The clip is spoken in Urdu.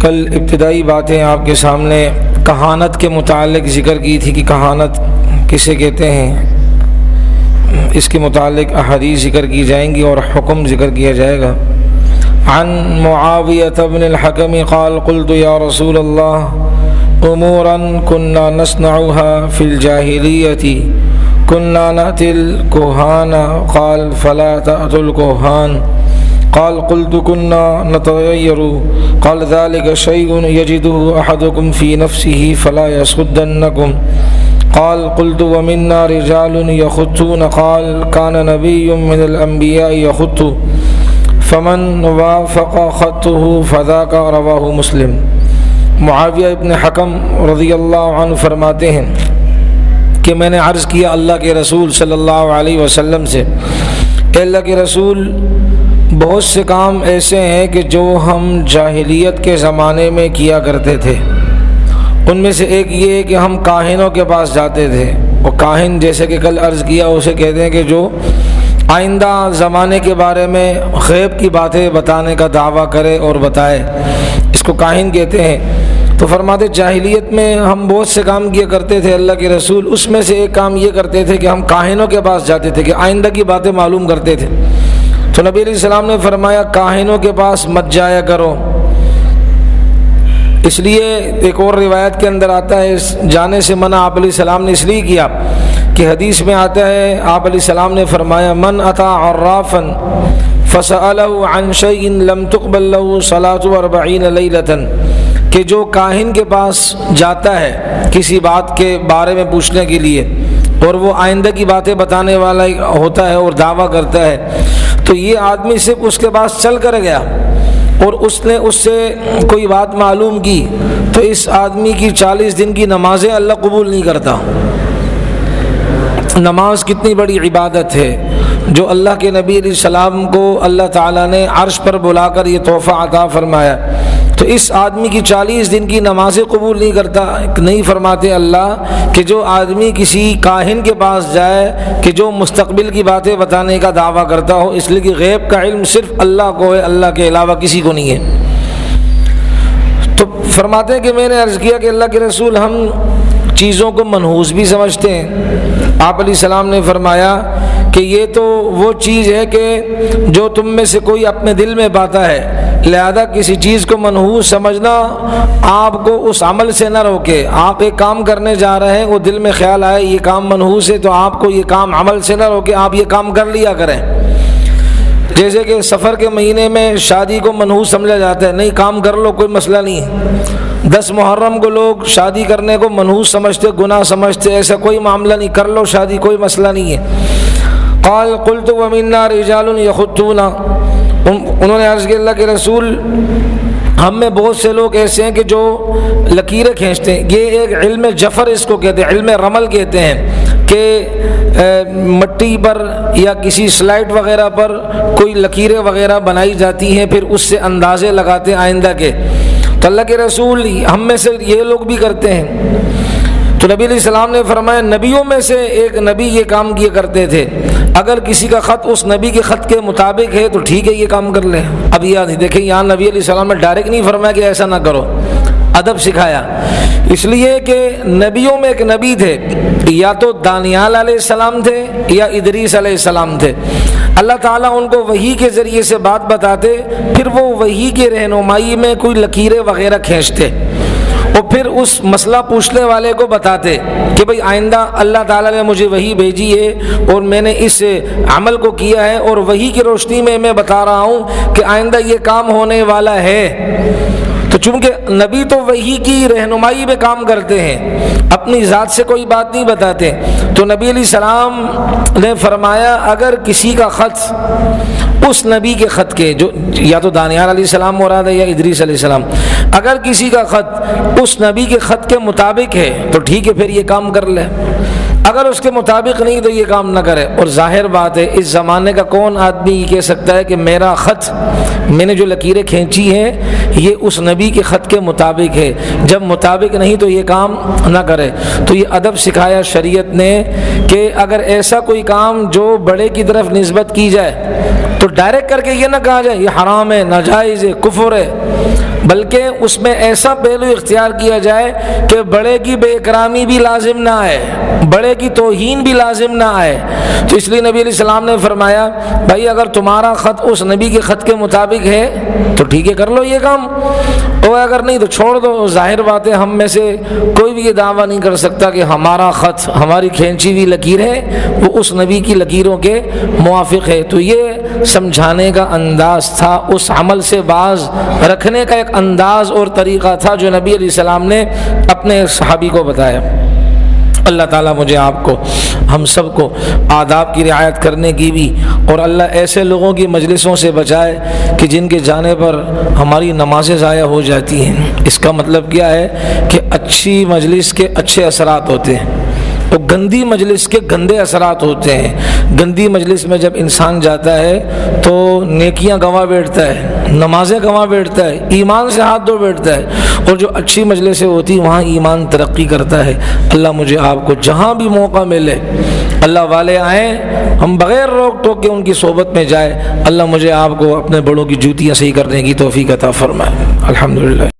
کل ابتدائی باتیں آپ کے سامنے کہانت کے متعلق ذکر کی تھی کہ کہانت کسے کہتے ہیں، اس کے متعلق احادیث ذکر کی جائیں گی اور حکم ذکر کیا جائے گا۔ عن معاویۃ بن الحکم قال قلت یا رسول اللہ امورا كنا نصنعها في الجاہلیۃ كنا نأتي الكهان قال فلا تأتوا الكهان قال قلت كنا نتغير قال ذلك شيء يجده أحدكم في نفسه فلا يصدنكم قال قلت ومنا رجال يخطون قال كان نبي من الأنبياء يخط فمن وافق خطه فذاك رواه مسلم۔ معاویہ ابن حکم رضی اللہ عنہ فرماتے ہیں کہ میں نے عرض کیا اللہ کے رسول صلی اللہ علیہ وسلم سے، اے اللہ کے رسول، بہت سے کام ایسے ہیں کہ جو ہم جاہلیت کے زمانے میں کیا کرتے تھے۔ ان میں سے ایک یہ ہے کہ ہم کاہنوں کے پاس جاتے تھے، اور کاہن جیسے کہ کل عرض کیا اسے کہتے ہیں کہ جو آئندہ زمانے کے بارے میں غیب کی باتیں بتانے کا دعویٰ کرے اور بتائے، اس کو کاہن کہتے ہیں۔ تو فرماتے جاہلیت میں ہم بہت سے کام کیا کرتے تھے اللہ کے رسول، اس میں سے ایک کام یہ کرتے تھے کہ ہم کاہنوں کے پاس جاتے تھے کہ آئندہ کی باتیں معلوم کرتے تھے۔ تو نبی علیہ السلام نے فرمایا کاہنوں کے پاس مت جایا کرو، اس لیے ایک اور روایت کے اندر آتا ہے اس جانے سے منع آپ علیہ السلام نے اس لیے کیا کہ حدیث میں آتا ہے آپ علیہ السلام نے فرمایا من اتی عرافا فسألہ عن شیء لم تقبل له صلاة 40 لیلۃ، کہ جو کاہن کے پاس جاتا ہے کسی بات کے بارے میں پوچھنے کے لیے اور وہ آئندہ کی باتیں بتانے والا ہوتا ہے اور دعویٰ کرتا ہے، تو یہ آدمی صرف اس کے پاس چل کر گیا اور اس نے اس سے کوئی بات معلوم کی تو اس آدمی کی 40 دن کی نمازیں اللہ قبول نہیں کرتا۔ نماز کتنی بڑی عبادت ہے جو اللہ کے نبی علیہ السلام کو اللہ تعالیٰ نے عرش پر بلا کر یہ تحفہ عطا فرمایا، تو اس آدمی کی 40 دن کی نمازیں قبول نہیں کرتا۔ نہیں فرماتے اللہ کہ جو آدمی کسی کاہن کے پاس جائے کہ جو مستقبل کی باتیں بتانے کا دعویٰ کرتا ہو، اس لیے کہ غیب کا علم صرف اللہ کو ہے، اللہ کے علاوہ کسی کو نہیں ہے۔ تو فرماتے ہیں کہ میں نے عرض کیا کہ اللہ کے رسول ہم چیزوں کو منحوس بھی سمجھتے ہیں۔ آپ علیہ السلام نے فرمایا کہ یہ تو وہ چیز ہے کہ جو تم میں سے کوئی اپنے دل میں پاتا ہے، لہذا کسی چیز کو منحوس سمجھنا آپ کو اس عمل سے نہ روکے۔ آپ ایک کام کرنے جا رہے ہیں، وہ دل میں خیال آئے یہ کام منحوس ہے تو آپ کو یہ کام عمل سے نہ روکے، آپ یہ کام کر لیا کریں۔ جیسے کہ سفر کے مہینے میں شادی کو منحوس سمجھا جاتا ہے، نہیں کام کر لو کوئی مسئلہ نہیں ہے۔ 10 محرم کو لوگ شادی کرنے کو منحوس سمجھتے، گناہ سمجھتے، ایسا کوئی معاملہ نہیں، کر لو شادی کوئی مسئلہ نہیں ہے۔ قال قلت ومنا رجال یخطون، انہوں نے عرض کیا اللہ کے رسول ہم میں بہت سے لوگ ایسے ہیں کہ جو لکیریں کھینچتے ہیں۔ یہ ایک علم جفر اس کو کہتے ہیں، علم رمل کہتے ہیں کہ مٹی پر یا کسی سلائڈ وغیرہ پر کوئی لکیریں وغیرہ بنائی جاتی ہیں، پھر اس سے اندازے لگاتے ہیں آئندہ کے۔ تو اللہ کے رسول ہم میں سے یہ لوگ بھی کرتے ہیں۔ تو نبی علیہ السلام نے فرمایا نبیوں میں سے ایک نبی یہ کام کیا کرتے تھے، اگر کسی کا خط اس نبی کے خط کے مطابق ہے تو ٹھیک ہے یہ کام کر لیں۔ اب یہ دیکھیں یہاں نبی علیہ السلام نے ڈائریکٹ نہیں فرمایا کہ ایسا نہ کرو، ادب سکھایا، اس لیے کہ نبیوں میں ایک نبی تھے، یا تو دانیال علیہ السلام تھے یا ادریس علیہ السلام تھے۔ اللہ تعالیٰ ان کو وحی کے ذریعے سے بات بتاتے، پھر وہ وحی کے رہنمائی میں کوئی لکیریں وغیرہ کھینچتے اور پھر اس مسئلہ پوچھنے والے کو بتاتے کہ بھئی آئندہ اللہ تعالیٰ نے مجھے وحی بھیجی ہے اور میں نے اس عمل کو کیا ہے اور وحی کی روشنی میں بتا رہا ہوں کہ آئندہ یہ کام ہونے والا ہے۔ تو چونکہ نبی تو وحی کی رہنمائی میں کام کرتے ہیں، اپنی ذات سے کوئی بات نہیں بتاتے، تو نبی علیہ السلام نے فرمایا اگر کسی کا خط اس نبی کے خط کے، جو یا تو دانیال علیہ السلام مراد ہے یا ادریس علیہ السلام، اگر کسی کا خط اس نبی کے خط کے مطابق ہے تو ٹھیک ہے پھر یہ کام کر لے، اگر اس کے مطابق نہیں تو یہ کام نہ کرے۔ اور ظاہر بات ہے اس زمانے کا کون آدمی یہ کہہ سکتا ہے کہ میرا خط، میں نے جو لکیریں کھینچی ہیں یہ اس نبی کے خط کے مطابق ہے، جب مطابق نہیں تو یہ کام نہ کرے۔ تو یہ ادب سکھایا شریعت نے کہ اگر ایسا کوئی کام جو بڑے کی طرف نسبت کی جائے تو ڈائریکٹ کر کے یہ نہ کہا جائے یہ حرام ہے، ناجائز ہے، کفر ہے، بلکہ اس میں ایسا پہلو اختیار کیا جائے کہ بڑے کی بے اکرامی بھی لازم نہ آئے، بڑے کی توہین بھی لازم نہ آئے۔ تو اس لیے نبی علیہ السلام نے فرمایا بھائی اگر تمہارا خط اس نبی کے خط کے مطابق ہے تو ٹھیک ہے کر لو یہ کام، اور اگر نہیں تو چھوڑ دو۔ ظاہر بات ہے ہم میں سے کوئی بھی یہ دعویٰ نہیں کر سکتا کہ ہمارا خط، ہماری کھینچی ہوئی لکیر ہے وہ اس نبی کی لکیروں کے موافق ہے۔ تو یہ سمجھانے کا انداز تھا، اس عمل سے باز رکھنے کا ایک انداز اور طریقہ تھا جو نبی علیہ السلام نے اپنے صحابی کو بتایا۔ اللہ تعالیٰ مجھے آپ کو، ہم سب کو آداب کی رعایت کرنے کی بھی، اور اللہ ایسے لوگوں کی مجلسوں سے بچائے کہ جن کے جانے پر ہماری نمازیں ضائع ہو جاتی ہیں۔ اس کا مطلب کیا ہے کہ اچھی مجلس کے اچھے اثرات ہوتے ہیں، تو گندی مجلس کے گندے اثرات ہوتے ہیں۔ گندی مجلس میں جب انسان جاتا ہے تو نیکیاں گنوا بیٹھتا ہے، نمازیں گنوا بیٹھتا ہے، ایمان سے ہاتھ دھو بیٹھتا ہے، اور جو اچھی مجلسیں ہوتی ہیں وہاں ایمان ترقی کرتا ہے۔ اللہ مجھے آپ کو جہاں بھی موقع ملے، اللہ والے آئیں ہم بغیر روک ٹوک کے ان کی صحبت میں جائے، اللہ مجھے آپ کو اپنے بڑوں کی جوتیاں صحیح کرنے کی توفیق عطا فرمائے۔ الحمدللہ۔